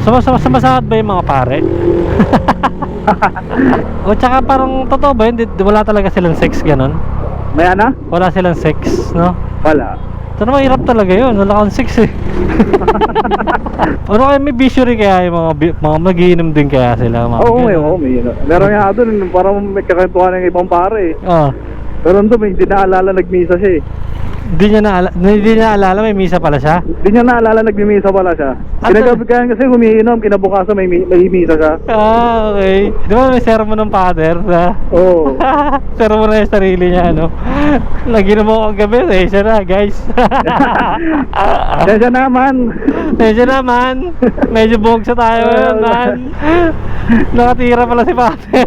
Sumasahod ba yung mga pare? O tsaka parang totoo ba yun? Wala talaga silang sex ganon? May ano? Wala silang sex, no? Wala. Ito na mahirap talaga yun, wala kang sex eh. Ano kaya may bisyo rin kaya yung mga magiinom din kaya sila? Oo, may yun. Meron nga doon, parang may kakwentuhan ng ibang pare eh. Oo. Pero doon, may hindi naalala nagmisa siya eh. Hindi niya naalala may misa pala siya? Hindi niya naalala nagmimisa pala siya. At Kinagabi kaya kasi umiinom, kinabukasan may misa siya. Ah, okay. Di ba may sermon ng father? Oo. Sermon na yung sarili niya, ano? Naginom ako gabi, siya na, guys. Siya naman. Medyo naman. Medyo bugsa tayo ngayon, man. Nakatira pala si father.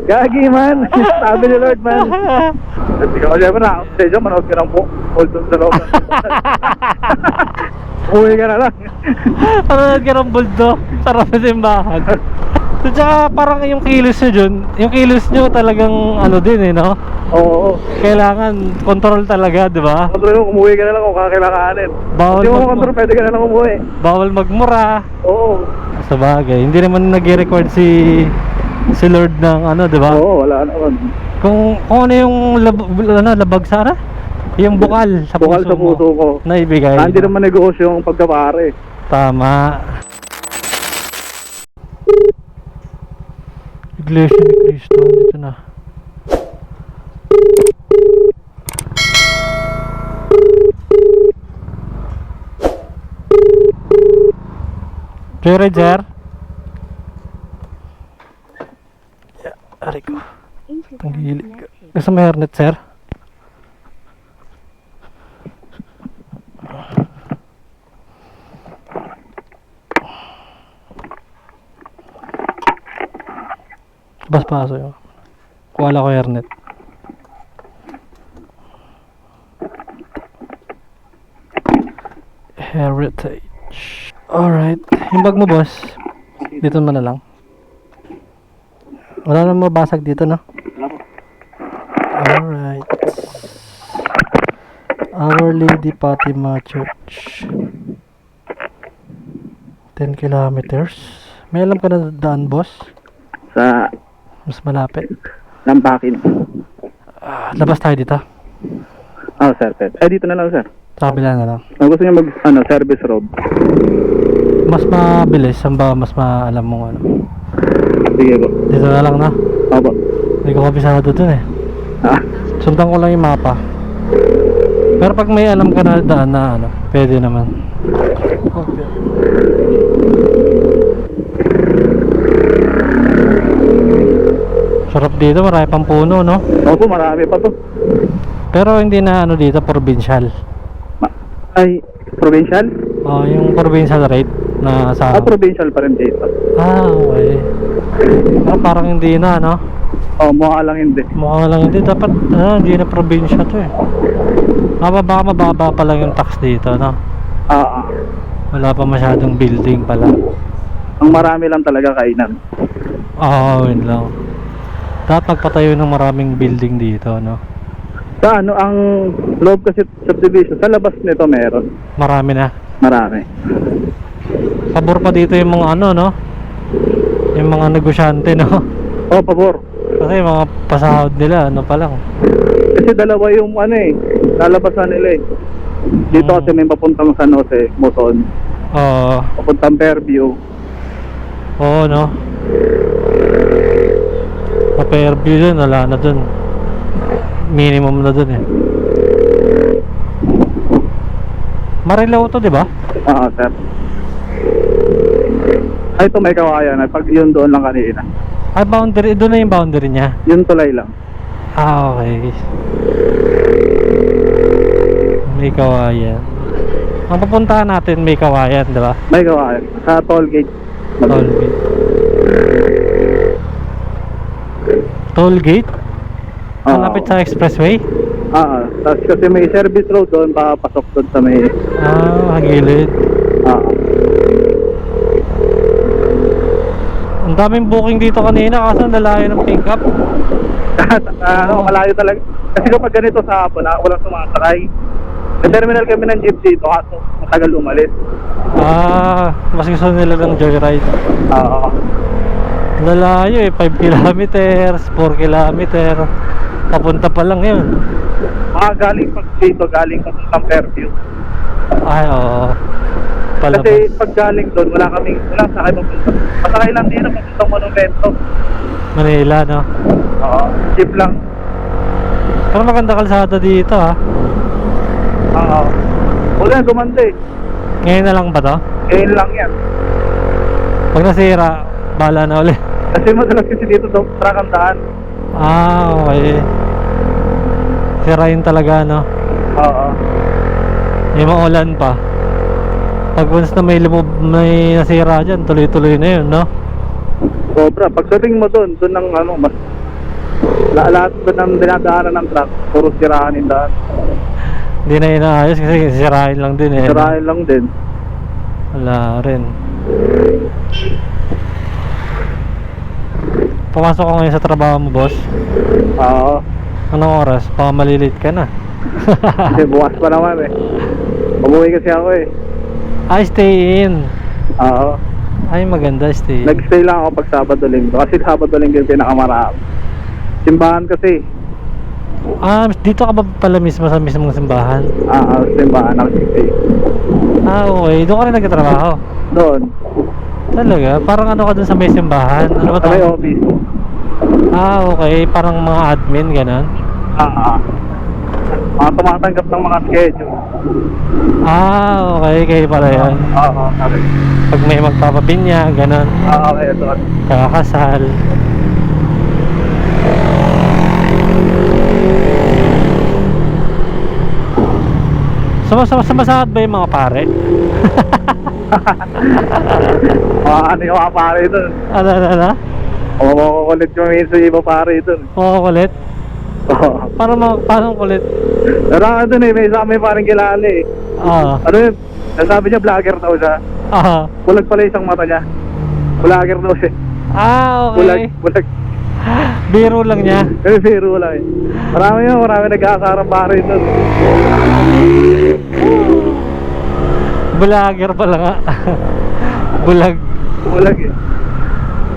Gagi man. Sabi ni Lord man. Hindi ka kasi na, Sejo, manood ka ng hold doon sa loob. Uwi ka na lang. Panood ka ng buldo. Sarap na simbahan. So tsaka parang yung kilos nyo dyan, yung kilos nyo talagang ano din eh, no? Oo. Kailangan control talaga, di ba? Kontrol mo, umuwi ka na lang kung kakailanganin. Bawal Hindi mo kontrol, pwede ka na lang umuwi. Bawal magmura. Oo. Sa bagay, hindi naman nag-record si Lord ng ano, di ba? Oo, wala naman. Kung ano yung labag sana? Yung bukal sa Bukal puso sa puso ko. mo na ibigay. Hindi naman negosyo yung pagkapare. Tama. Iglesia ni Cristo, dito na. Joyride, sir? Aray ko. Ang hilig ka. Gusto mo hairnet, sir? Bas paso yun. Kuwala ko hairnet. Heritage. Alright. Yung bag mo, boss. Dito mo na lang. Wala na mabasag dito, no? Alright. Our Lady Fatima Church. 10 kilometers. May alam ka na daan, boss? Sa Mas malapit. Lampakin. Labas tayo dito. Oh, sir. Dito na lang, sir. Sa kabila na lang. Kung gusto niyo service road. Mas mabilis. Saan ba mas maalam mong ano? Sige po. Dito na lang na. Opo. Hindi ko kabisado dun eh. Ah, Sundan ko lang yung mapa. Pero pag may alam ka na daan na ano, pwede naman. Okay. Sarap dito, marami pang puno, no? opo, marami pa to. Pero hindi na ano dito, provincial. Ay, provincial? Oh, yung provincial rate na sa Provincial pa rin dito. okay. Oh, parang hindi na, no? Oh, mukha lang hindi. Mukha lang hindi. Dapat, hindi na probinsya to eh. Baka mababa pa lang yung tax dito, no? Wala pa masyadong building pala. Ang marami lang talaga kainan. Oo, yun lang. Dapat magpatayo ng maraming building dito, no? Sa ano, ang loob kasi subdivision, sa labas nito meron. Marami na. Marami. Pabor pa dito yung mga ano, no? Yung mga negosyante, no? Oh, pabor. Kasi yung mga pasahod nila, ano pa lang. Kasi dalawa yung ano eh, lalabasan nila eh. Dito kasi may papuntang San Jose, Moton. Oo. Papuntang Fairview. Oo, no? Pa-Fairview dun, wala na dun. Minimum na dun eh. Marilao to, di ba? Oo, sir. Ay, ito may kawayan. Pag yun doon lang kanina. Ay, boundary, doon na yung boundary niya. Yun tulay lang. Ah, okay. May kawayan. Ang pupuntahan natin may kawayan, di ba? May kawayan. Sa toll gate. Toll gate. Toll gate? Malapit sa expressway? Tapos kasi may service road doon, papasok doon sa may... Gilid. Ang daming booking dito kanina kasi ang lalayo ng pick up. Malayo talaga. Kasi kapag ganito sa hapon, walang sumasakay. Sa terminal kami ng jeep dito, kaso matagal umalis. Mas gusto nila ng joyride. Oo. Lalayo eh, 5 kilometers, 4 kilometer. Papunta pa lang yun. Galing pag dito, galing papuntang Fairview. Ay, oo. Palabas. Kasi pag galing doon, wala sakay papunta. Masakay lang dito papuntang Monumento. Manila, no? Oo, jeep lang. Pero maganda kalsada dito, ha? Oo. Wala, gumanda eh. Ngayon na lang ba to? Ngayon lang yan. Pag nasira, bala na ulit. Kasi madalas kasi dito truck ang daan. Okay. Sirain talaga, no? Oo. May maulan pa. Pag once na may nasira dyan, tuloy-tuloy na yun, no? Sobra. Pagdating mo doon ng mas lahat doon ang dinadaanan ng truck, puro siraan yung daan. Hindi na inaayos kasi sirain lang din eh. Sirain lang din. Wala rin. Pumasok ko ngayon sa trabaho mo, boss. Oo. Anong oras? Baka malilit ka na. Kasi bukas pa naman eh. Umuwi kasi ako eh. Ay, stay in. Oo. Ay, maganda, stay in. Nag-stay lang ako pag Sabado Linggo. Kasi Sabado Linggo yung pinakamarami. Simbahan kasi. Dito ka ba pala mismo sa mismong simbahan? Simbahan ako stay. Okay. Doon ka rin nagtatrabaho? Doon. Talaga? Parang ano ka dun sa may simbahan? Ano ba Sa may tawag? office. Okay. Parang mga admin, ganun? Mga tumatanggap ng mga schedule. Okay. Kayo pala yan. Oo, sabi. Pag may magpapabinya, ganun. Okay, ito. Kakasal. Sumasahod ba yung mga pare? Ano yung mga pare doon? Ano? Kulit yung minsan yung iba pare doon. Kulit? Oo. Paano kulit? Pero doon eh, may isa kami parang kilala eh. Ano yun? Sabi niya vlogger daw siya. Bulag pala isang mata niya. Vlogger daw siya. Okay. Bulag. Biro lang niya. Biro lang eh. Marami nag-aasarang pare doon. Vlogger pala nga. Bulag eh.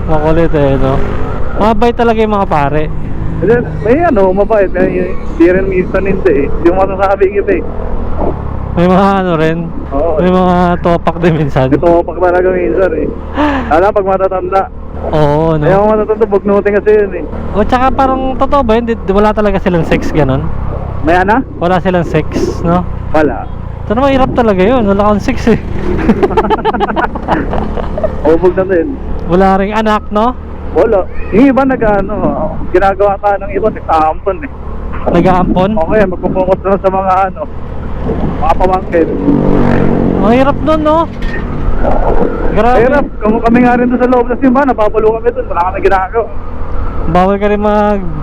Makulit eh, no? Mabait talaga yung mga pare. May mabait. Hindi rin minsan hindi eh. Hindi mo masasabi yung iba eh. May mga rin. Oo. May mga topak din minsan. Topak talaga minsan eh. Lalo pag matatanda. Oo, no? Ayaw matatanda, bugnutin kasi yun eh. Tsaka parang totoo ba yun? Wala talaga silang sex, ganon? May ana? Wala silang sex, no? Wala. Ito naman hirap talaga yun. Wala kang sex eh. Ubog na din. Wala ring anak, no? Wala. Yung iba ginagawa ka ng iba, nagkaampon eh. Nag-aampon? Okay, magpo-focus na sa mga mga pamangkin. Ang hirap nun, no? Grabe. Hirap. Kami nga rin doon sa loob ng simbahan, napapalo kami doon. Wala kami ginagawa. Bawal ka rin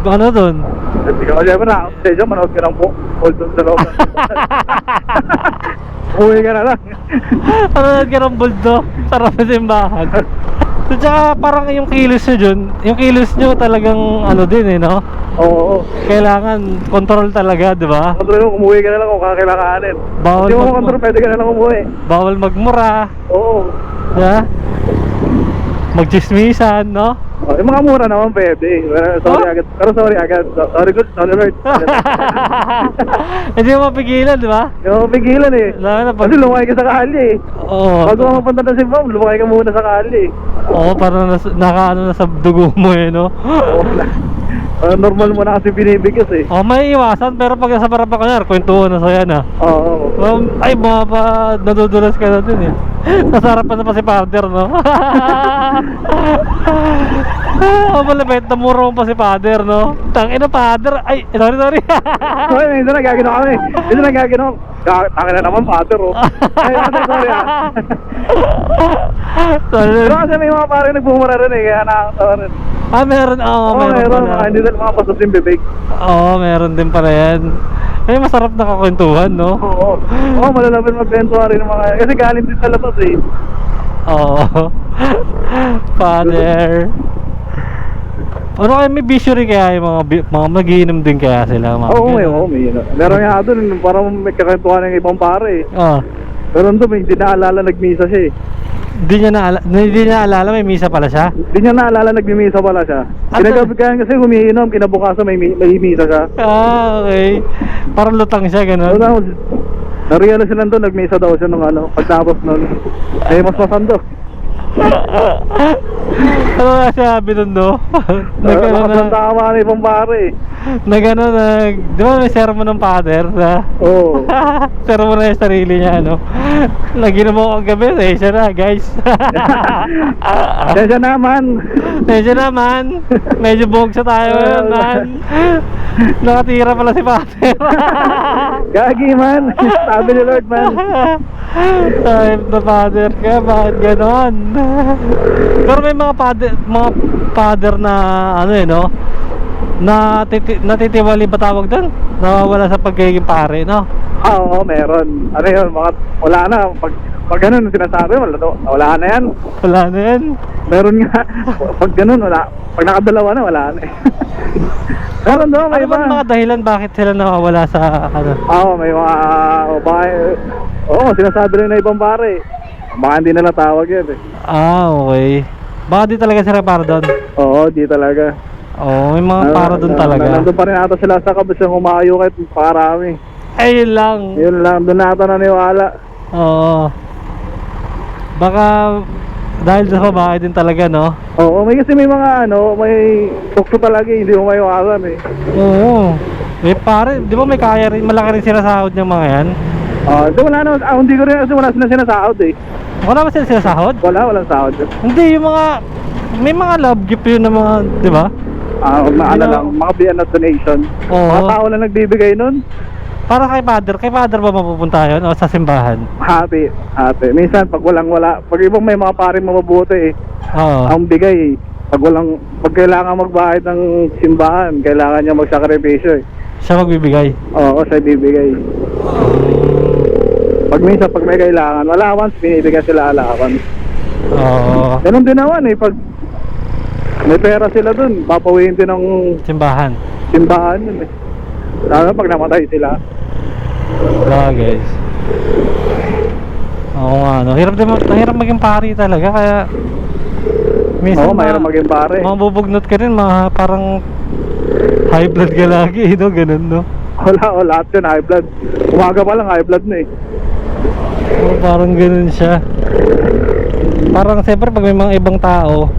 doon. Hindi ka siyempre na-upstage dyan, manood ka ng hold doon sa loob ng simbahan. Uwi ka na lang. Manood ka ng buldo. Sarap na simbahan. So, tsaka parang yung kilos nyo talagang din eh, no? Oo. Kailangan control talaga, di ba? Kontrol mo, umuwi ka na lang kung kakilakanin. Bawal Hindi mo kontrol, pwede ka na lang umuwi. Bawal magmura. Oo. Diba? Magchismisan, no? Yung mga mura naman pwede. Sorry agad. Pero sorry agad. Sorry good, sorry alert. Hindi mo mapigilan, di ba? Hindi mo mapigilan eh. Kasi lumakay ka sa kalye eh. Oo. Bago ka mapunta na si Mom, lumakay ka muna sa kalye eh. Oo, parang nakaano na sa dugo mo eh, no? Normal mo na kasi binibigkas eh. May iwasan, pero pag nasa para pa ka na, kwentuhan na sa'yo na. Oo. Ay, nadudulas ka na din eh. Nasarapan na pa si Father, no? Malapit, namuro mo pa si Father, no? Tangina, Father. Ay, sorry. Sorry, hindi na gaginaw kami. Hindi na gaginaw. Tangina naman, Father, oh. Ay, sorry ah. Pero kasi may mga pare nagbumura rin eh, kaya nakakatawa rin. Meron. Meron. Hindi na mga pasok yung bibig. Meron din pala yan. Masarap na kakwentuhan, no? Oo, malalapit magkwentuhan rin ng mga... Kasi galing din sa labas eh. Oo. Father. Ano kaya may bisyo rin kaya yung mga magiinom din kaya sila? Oo, may. Meron nga doon, parang may kakwentuhan ng ibang pare eh. Pero doon may hindi naalala nagmisa siya eh. Hindi niya alala may misa pala siya. Hindi niya naalala nagmimisa pala siya. Kinagabi kaya kasi humiinom, kinabukasan may misa siya. Okay. Parang lutang siya, gano'n. Na-realize lang doon, nagmisa daw siya nung pagtapos nun. Eh, mas masando. Ano nga sabi nun, no? Nakasandama na ibang pare. Di ba may sermon ng father na? Oo. Sermon na yung sarili niya, no? Lagi na mo akong gabi, siya na, guys. Siya naman. Medyo bugsa tayo ngayon, man. Nakatira pala si father. Gagi man. Sabi ni Lord man. Ay, na father ka, bakit ganon? Pero may mga father na no? Natitiwali ba tawag doon? Nawawala sa pagiging pare, no? Oo, meron. Ano yun, wala na. Pag ganun sinasabi, wala na yan. Wala na yan. Meron nga. Pag ganun, wala. Pag nakadalawa na, wala na eh. Meron doon, may iba. Ano mga dahilan bakit sila nawawala sa Oo, may mga Oo, sinasabi rin na ibang pare. Baka hindi na natawag yan eh. Okay. Baka di talaga sila para doon. Oo, di talaga. Oo, may mga para doon talaga. Nandun pa rin ata sila sa kabisang umayo kahit parami. Ay, yun lang. Yun lang, doon ata naniwala. Oo. Baka dahil sa babae din talaga, no? Oo, may kasi may mga may tukso talaga, hindi mo maiwasan eh. Oo. Eh pare, di ba may kaya rin, malaki rin sinasahod ng mga yan? Wala na, hindi ko rin kasi wala sila sinasahod eh. Wala ba sila sinasahod? Walang sahod. Hindi, yung mga, may mga love gift yun ng mga, di ba? Lang, mga biyanat donation. Oo. Mga tao lang nagbibigay nun. Para kay father ba mapupunta yun o sa simbahan? Happy. Minsan pag pag ibang may mga pare mabubuti eh. Oo. Ang bigay, pag kailangan magbayad ng simbahan, kailangan niya magsakripisyo eh. Siya magbibigay? Oo, siya bibigay. Pag may kailangan, allowance, binibigyan sila allowance. Oo. Ganun din naman eh, pag may pera sila dun, papawiin din ng Simbahan yun eh. Lalo pag namatay sila. guys. Oo nga, no? Hirap maging pari talaga, kaya minsan mahirap maging pare. mabubugnot ka rin, parang high blood ka lagi, no? Ganun, no? Wala, lahat yun high blood. Umaga pa lang high blood na eh. Oo, parang ganun siya. Parang siyempre pag may mga ibang tao,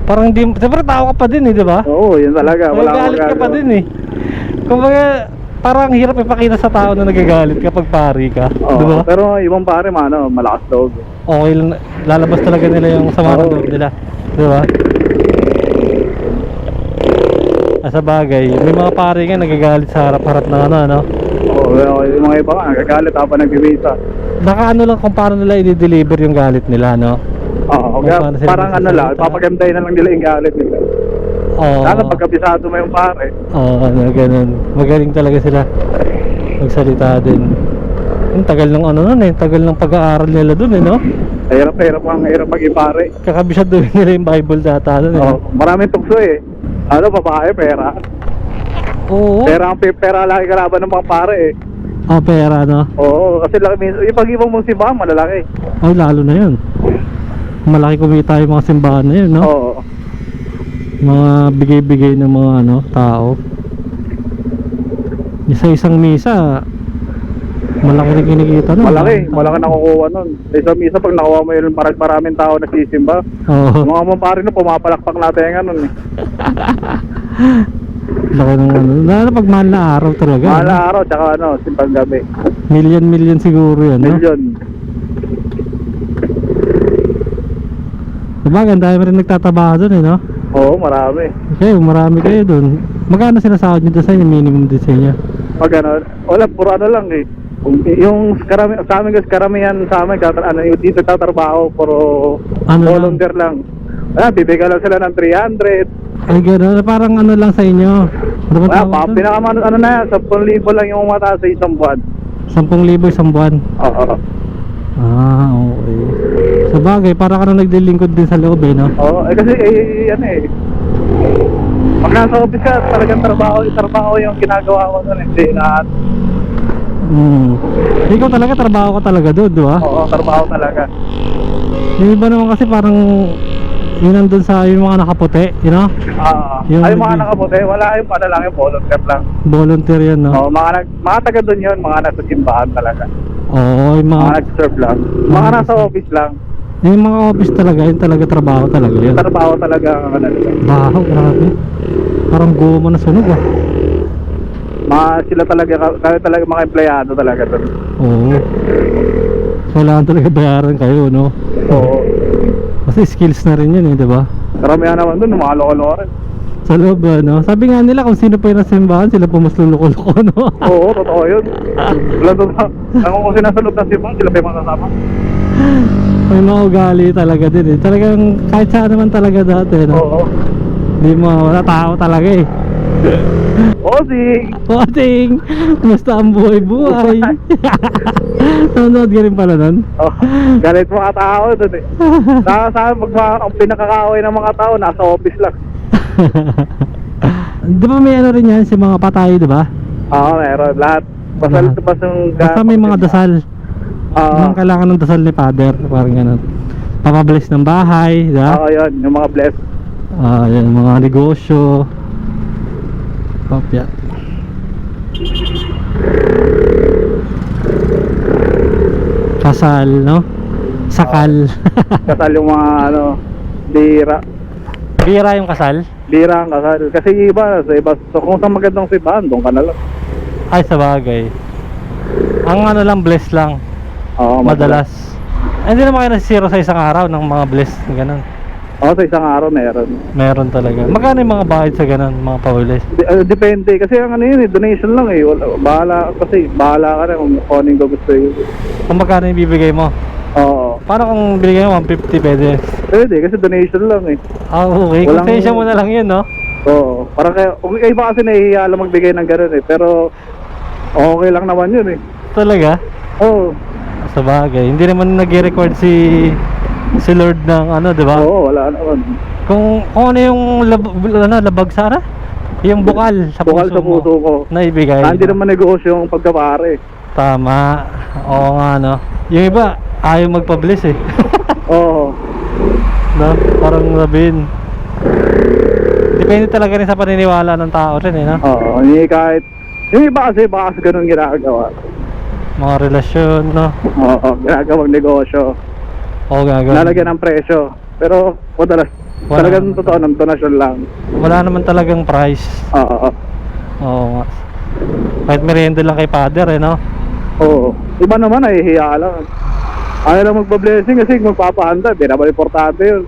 parang siyempre tao ka pa din eh, di ba? Oo, yun talaga. Wala akong Nagagalit ka pa magagawa. din eh. Kumbaga, parang hirap ipakita sa tao na nagagalit kapag pari ka, Oo, di ba? pero ibang pare, malakas loob. Okay lang, lalabas talaga nila yung sama ng loob nila, di ba? Sa bagay, may mga pare nga nagagalit sa harap-harap na ano. Oo, yung mga iba nga, nagagalit habang nagbibisa. Nakaano lang kung paano nila i-deliver yung galit nila, no? Oo, Kung paano sila parang magsasalita. papaganday na lang nila yung galit nila. Oo. Lalo pagkabisado mo yung pare. Oo, ganun. Magaling talaga sila magsalita din. Ang tagal ng tagal ng pag-aaral nila dun, no? Hirap maging pare. Kakabisado nila yung Bible data dun, Oo, maraming tukso eh. Babae, pera. Oo. Pera laki kalaban ng mga pare eh. Pera, no? Oo, kasi yung pag-ibang mong simbahan, malalaki. Ay, lalo na yun. Malaki kumita yung mga simbahan na yun, no? Oo. Mga bigay-bigay ng mga tao. Isa-isang misa, malaki na kinikita nun. Malaki nakukuha nun. Sa isang misa, pag nakuha mo yun, maraming tao nagsisimba. Oo. Mga mga pare nun, pumapalakpak natin nga nun eh. Laki ng lalo pag mahal na araw talaga. Mahal na araw, tsaka simbang gabi. Million siguro yan, no? Milyon. Diba, ganda rin nagtatabaho dun, no? Oo, marami. Okay, marami kayo dun. Magkano sinasahod nyo doon sa inyo, minimum din sa inyo? Pag wala, puro lang eh. Yung sa amin kasi karamihan sa amin, yung dito tatrabaho, puro volunteer lang. Bibigyan lang sila ng 300. Ay, gano'n. Parang lang sa inyo. Ano ba tawag doon? Pinakamano, 10,000 lang yung mataas sa isang buwan. 10,000 isang buwan? Oo. Okay. Sa bagay, para ka na naglilingkod din sa loob, no? Oo, kasi pag nasa office ka, talagang trabaho yung ginagawa ko nun, hindi lahat. Ikaw talaga, trabaho ka talaga doon, di ba? Oo, trabaho talaga. Yung iba naman kasi parang yun nandun sa yung mga nakaputi, you know? Yung Ay, mga nag- nakaputi, wala yung lang yung volunteer lang. Volunteer yan, no? Oo, mga taga doon yun, mga nasa simbahan talaga. Oo, yung Mga mga, nag-serve lang. Mga nasa office lang. yung mga office talaga, yun talaga trabaho talaga yun. Trabaho talaga ang ano nila. Baho, grabe. Parang goma na sunog ah. Sila talaga mga empleyado talaga doon. Oo. Kailangan talaga bayaran kayo, no? Oo. Kasi skills na rin yun eh, di ba? Karamihan naman doon, mga loko-loko rin. Sa loob, no? Sabi nga nila kung sino pa yung nasa simbahan, sila pa mas luloko-loko, no? Oo, totoo yun. Wala totoo. Kung sila sa loob ng simbahan, sila pa yung makasama. May mga ugali talaga din eh. Talagang kahit saan naman talaga dati, no? Oo. Hindi mo wala tao talaga eh. Osing! Poting! Basta ang buhay-buhay. Nanonood ka rin pala nun? Oh, galit mga tao doon eh. Sa ang pinakakaaway ng mga tao, nasa office lang. Di ba may ano rin yan, si mga patay, di ba? Oo, meron. Lahat. Basta may mga dasal. Yung kailangan ng dasal ni Father, parang gano'n. Papabless ng bahay, di ba? Oo, yun. Yung mga bless. Yan, mga negosyo. Kopya. Kasal, no? Sakal. Kasal yung mga bira. Bira yung kasal? Bira ang kasal. Kasi iba, sa iba. So kung saan magandang simbahan, doon ka na lang. Ay, sa bagay. Ang ano lang, bless lang. Oo, Madalas. Ay, hindi naman kayo nasisiro sa isang araw ng mga bless. Ganun. Oo, sa isang araw meron. Meron talaga. Magkano yung mga bayad sa ganun, mga pa-bless? Depende. Kasi ang ano yun eh, donation lang eh. Bahala ka na kung kunin ko gusto yun. Kung magkano yung bibigay mo? Oo. Paano kung binigay mo 150 pwede? Pwede, kasi donation lang eh. Okay. Walang- Konsensya mo na lang yun, no? Oo. Parang kung iba kasi nahihiya lang magbigay ng gano'n eh. Pero okay lang naman yun eh. Talaga? Oo. Sa bagay. Hindi naman nag-record si Lord ng ano, di ba? Oo, wala naman. Kung ano yung labag sana? Yung bukal sa Bukal puso sa puso mo ko. na ibigay. Hindi naman negosyo yung pagkapare. Tama. Oo nga, no? Yung iba, ayaw magpa-bless eh. Oo. No? Parang sabihin. Depende talaga rin sa paniniwala ng tao rin eh, no? Oo. Hindi kahit yung iba kasi baka sa ganun ginagawa. Mga relasyon, no? Oo. Ginagawang negosyo. Oo, gagawin. Lalagyan ng presyo. Pero madalas Wala. talagang totoo ng donasyon lang. Wala naman talagang price. Oo. Oo nga. Kahit merienda lang kay Father eh, no? Oo. Iba naman nahihiya lang. Ayaw lang magpa-blessing kasi magpapahanda. Di naman importante yun.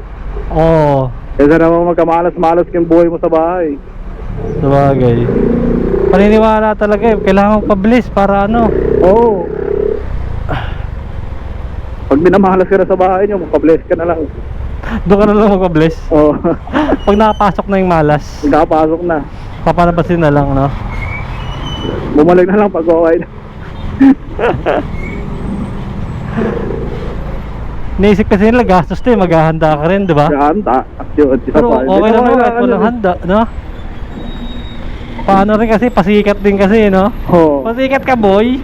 Oo. Kaysa naman magkamalas-malas yung buhay mo sa bahay. Sabagay. Paniniwala talaga eh. Kailangan pa-bless para ano. Oo. Pag minamahalas ka na sa bahay nyo, magpa-bless ka na lang. Doon ka na lang magpa-bless. Oo. Pag nakapasok na yung malas, Nagkapasok na. papalabasin na lang, no? Bumalik na lang pag okay na. Naisip kasi nila gastos to eh. Maghahanda ka rin, di ba? Handa. Yun, isa Pero pa. okay lang naman kahit walang yun. handa, no? Paano rin kasi, pasikat din kasi, no? Oo. Pasikat ka, boy!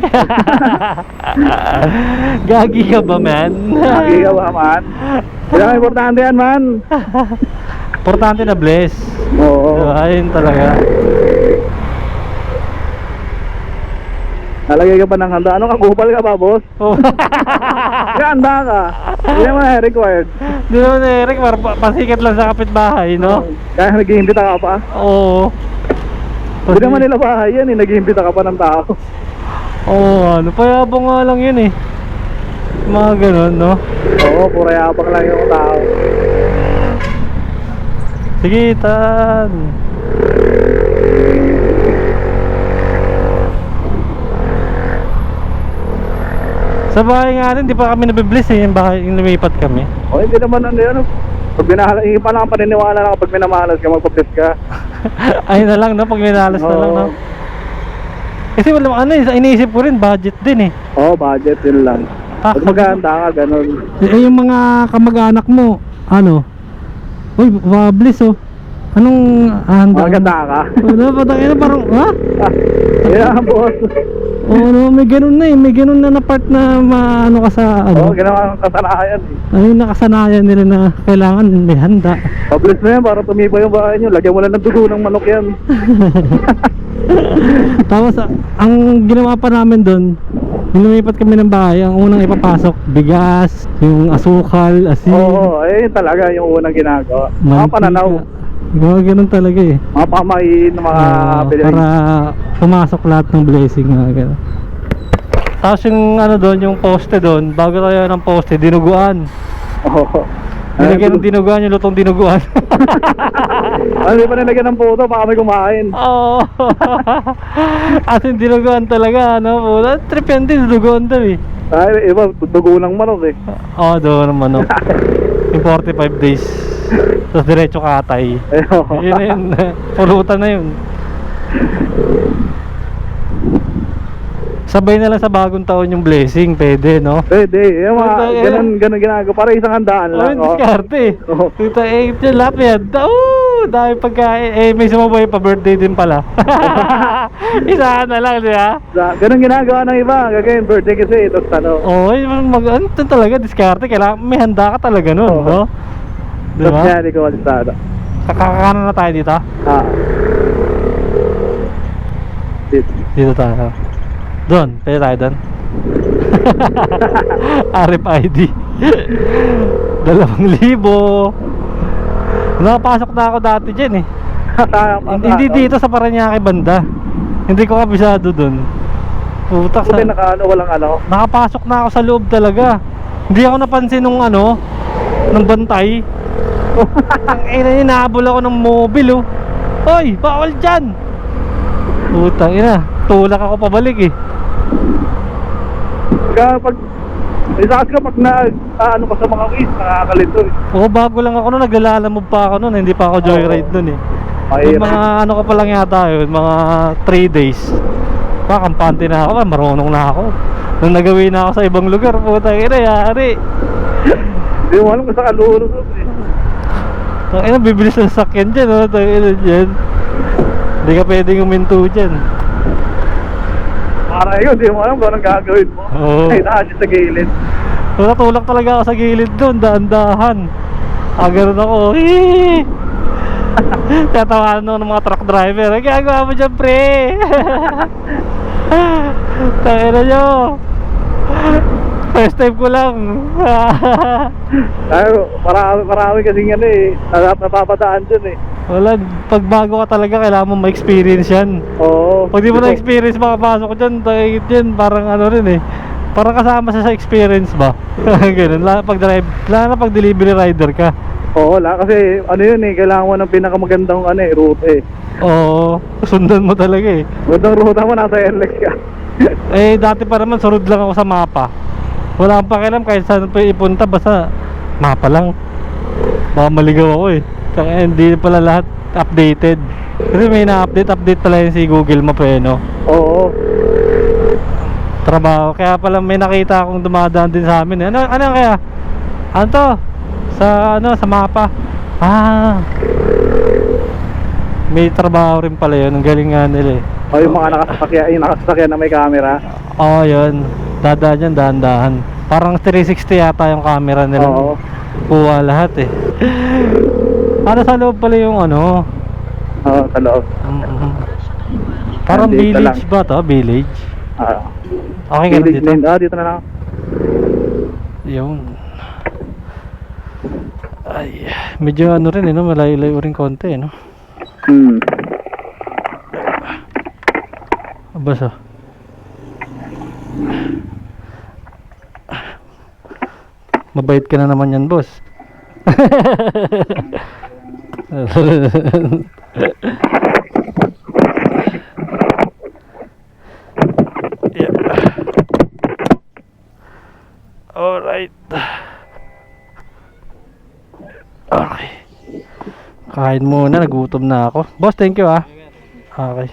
Gagi ka ba, man? Lagi ka ba, man? Kailangan importante yan, man. Importante na bless. Oo. Diba? Ayun talaga. Nalagay ka ba ng handa? Ano ka, kupal ka ba, boss? Oh. Handa ka. Hindi naman required. Di naman Eric, pasikat lang sa kapitbahay, no? Kaya nag-iimbita ka pa. Oo. Hindi naman nila bahay yan eh, nag-iimbita ka pa ng tao. Oo, ano, payabang nga lang yun eh. Mga ganun, no? Oo, pura yabang lang yung tao. Sige, tan. Sa bahay nga rin, di pa kami nabibliss eh, yung bahay, yung lumipat kami. O hindi naman ano yan. Pag binahalas, hindi pa lang ang paniniwala na kapag minamahalas ka, magpa-bless ka. Ayun na lang, no? Pag minalas na lang, no? Kasi wala, ano eh, iniisip ko rin, budget din eh. Oo, budget yun lang. Pag maghahanda ka, ganun. Eh, yung mga kamag-anak mo, ano? Uy, bliss oh. Anong handa? Maganda ka. Wala pa tayo parang, ha? Yeah, boss. Oo, no, may ganun na eh. May ganun na part na maano ka sa ano. Oo, ginawa ang kasanayan. Ano yung nakasanayan nila na kailangan may handa. Pablis na yan, para tumibay yung bahay nyo. Lagyan mo lang ng dugo ng manok yan. Tapos ang ginawa pa namin doon, lumipat kami ng bahay. Ang unang ipapasok, bigas, yung asukal, asin, Oo, ayun talaga yung unang ginagawa. Mga mantika. pananaw, Mga ganun talaga eh. mga pamahiin, mga bilhin. Para pumasok lahat ng blessing, mga ganun. Tapos yung ano doon, yung poste doon, bago tayo ng poste, dinuguan. Oo. Nilagyan ng dinuguan, yung lutong dinuguan. Ano, di pa nilagyan ng puto, baka may kumain. Oo. As in dinuguan talaga, ano po. Trip yan din, dinuguan daw eh. Ay, iba, dugo ng manok eh. Oo, doon naman, no. Yung 45 days. Tapos diretso katay. Yun na yun. Pulutan na yun. Sabay na lang sa bagong taon yung blessing, pwede, no? Pwede, yung mga ganun ginagawa. Para isang handaan lang. Oh, diskarte. Oo. Kita, yung lapid. Dami pagkain. May sumabay pa birthday din pala. Isahan na lang, di ba? Ganun ginagawa ng iba. Gagawin birthday kasi, tapos ano. Oo, ano talaga, diskarte. Kailangan may handa ka talaga nun, Oo. no? Di Tapos ba? yan, ikaw alisada. Kakakanan na tayo dito? Dito tayo. Doon, pwede tayo doon. RFID 2,000. Nakapasok na ako dati dyan eh. Hindi dito sa Parañaque banda. Hindi ko kabisado doon. Putak sa... walang ano. Nakapasok na ako sa loob talaga. Hindi ako napansin nung ano, ng bantay. Ang ina niya, nahabol ako ng mobile oh. Hoy, bawal dyan. Putang ina, tulak ako pabalik eh. Kapag isaas ka pag ano pa sa mga quiz, nakakalito eh. Oo, bago lang ako noon, naglalalamove pa ako noon, hindi pa ako joyride noon eh. Yung mga ano ko pa lang yata yun, mga 3 days. Kampante na ako, marunong na ako. Nung nagawin na ako sa ibang lugar, putang ina, yari. Hindi mo alam kung saan kaluro eh. Tang ina, bibilis na sakyan dyan, oh. Tang ina dyan. Hindi ka pwedeng uminto dyan. Para yun, hindi mo alam kung anong gagawin mo. Oo. Ay, nakasya sa gilid. Tulak talaga ako sa gilid doon, daan-dahan. Ganun ako, hihihi. Tatawanan ako ng mga truck driver. Ang gagawa mo dyan, pre? Tangina nyo. First time ko lang. Ay, marami kasing ano eh, napapadaan dyan eh. Wala, pag bago ka talaga, kailangan mo ma-experience yan. Oo. Pag di mo na-experience, makapasok ko dyan, parang ano rin eh. Parang kasama sa experience ba? Ganun, lalo na pag delivery rider ka. Oo, kasi ano yun eh, kailangan mo ng pinakamagandang ano eh, route eh. Oo, sundan mo talaga eh. Magandang route mo, nasa NLEX ka. Dati pa naman, sunod lang ako sa mapa. Wala akong pakialam kahit saan pa ipunta, basta mapa lang. Baka maligaw ako eh. Kaya hindi pala lahat updated. Kasi may na-update pala yun si Google Map eh, no? Oo. Trabaho, kaya pala may nakita akong dumadaan din sa amin eh. Ano kaya? Ano to? Sa mapa. May trabaho rin pala yun. Ang galing nga nila eh. O yung mga nakasasakyan na may camera. Oo, yun. Dadaan yan, dahan-dahan. Parang 360 yata yung camera nila. Oo. Kuha lahat eh. Sa loob pala yung ano. Oo, sa loob. Parang Nandito village lang. ba to? Village? Okay ka na Village dito? dito na lang. Yun. Ay, medyo ano rin eh, no? Malayo-layo rin konti eh, no? Basta mabait ka na naman yan, boss. Yeah. Alright. Okay. Kain muna, nagutom na ako. Boss, thank you ah. Okay.